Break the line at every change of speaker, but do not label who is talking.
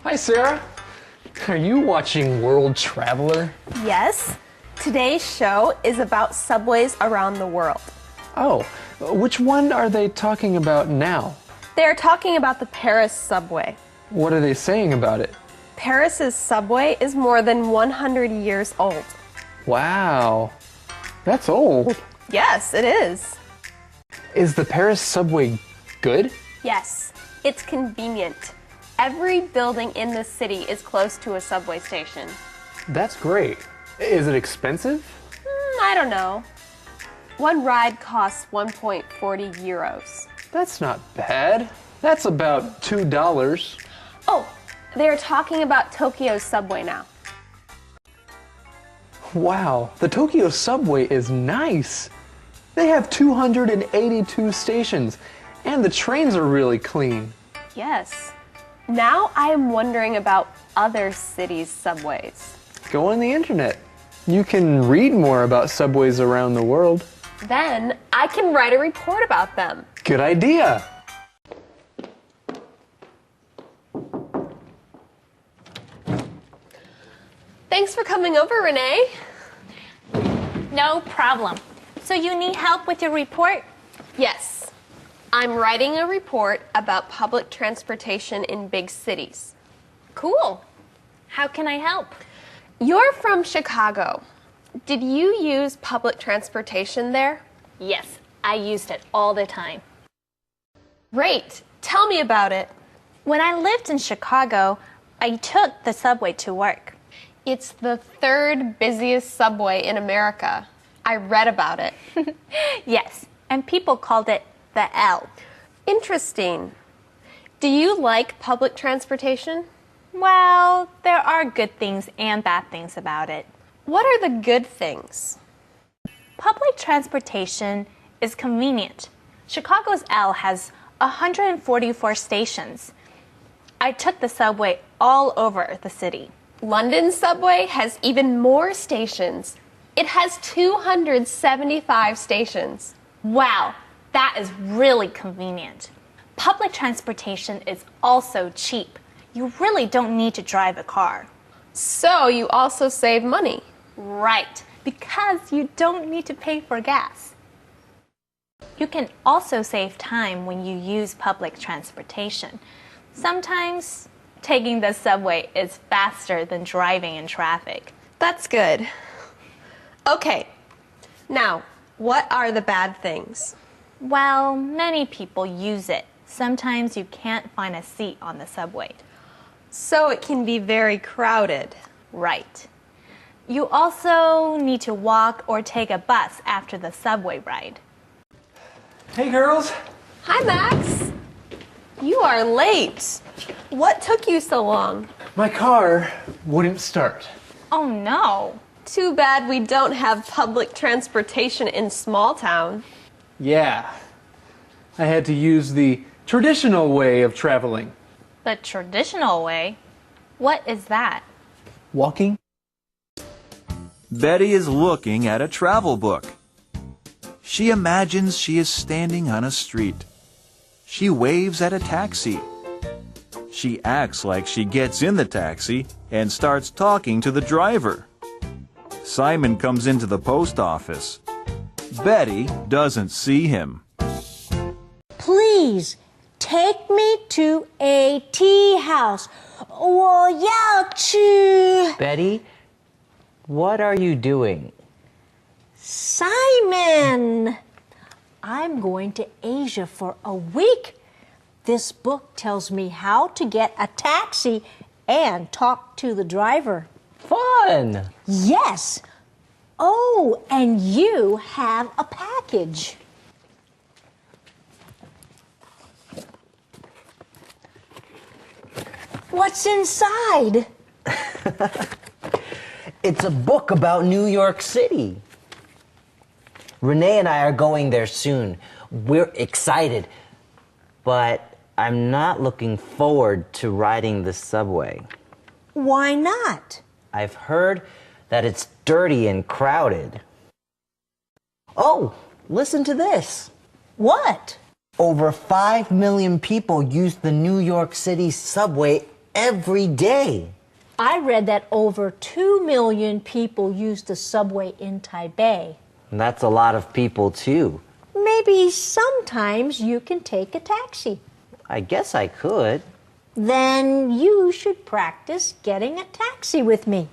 Hi, Sarah. Are you watching World Traveler?
Yes. Today's show is about subways around the world.
Oh, which one are they talking about now?
They're talking about the Paris subway.
What are they saying about it?
Paris's subway is more than 100 years old.
Wow, that's old.
Yes, it is.
Is the Paris subway good?
Yes, it's convenient. Every building in the city is close to a subway station.
That's great. Is it expensive?
I don't know. One ride costs 1.40 euros.
That's not bad. That's about $2.
Oh, they're talking about Tokyo's subway now.
Wow, the Tokyo subway is nice. They have 282 stations, and the trains are really clean.
Yes. Now I am wondering about other cities' subways.
Go on the internet. You can read more about subways around the world.
Then I can write a report about them.
Good idea.
Thanks for coming over, Renee.
No problem. So you need help with your report?
Yes. I'm writing a report about public transportation in big cities.
Cool. How can I help?
You're from Chicago. Did you use public transportation there?
Yes, I used it all the time.
Great. Tell me about it.
When I lived in Chicago, I took the subway to work.
It's the third busiest subway in America. I read about it.
Yes, and people called it the L.
Interesting. Do you like public transportation?
Well, there are good things and bad things about it.
What are the good things?
Public transportation is convenient. Chicago's L has 144 stations. I took the subway all over the city.
London's subway has even more stations. It has 275 stations.
Wow, that is really convenient. Public transportation is also cheap. You really don't need to drive a car.
So you also save money.
Right, because you don't need to pay for gas. You can also save time when you use public transportation. Sometimes taking the subway is faster than driving in traffic.
That's good. Okay, now, what are the bad things?
Well, many people use it. Sometimes you can't find a seat on the subway.
So it can be very crowded.
Right. You also need to walk or take a bus after the subway ride.
Hey, girls.
Hi, Max. You are late. What took you so long?
My car wouldn't start.
Oh no.
Too bad we don't have public transportation in small town.
Yeah. I had to use the traditional way of traveling.
The traditional way? What is that?
Walking?
Betty is looking at a travel book. She imagines she is standing on a street. She waves at a taxi. She acts like she gets in the taxi and starts talking to the driver. Simon comes into the post office. Betty doesn't see him.
Please take me to a tea house. 我要去
Betty, what are you doing?
Simon. I'm going to Asia for a week. This book tells me how to get a taxi and talk to the driver.
Fun!
Yes. Oh, and you have a package. What's inside?
It's a book about New York City. Renee and I are going there soon. We're excited, but I'm not looking forward to riding the subway.
Why not?
I've heard that it's dirty and crowded. Oh, listen to this.
What?
Over 5 million people use the New York City subway every day.
I read that over 2 million people use the subway in Taipei.
That's a lot of people, too.
Maybe sometimes you can take a taxi.
I guess I could.
Then you should practice getting a taxi with me.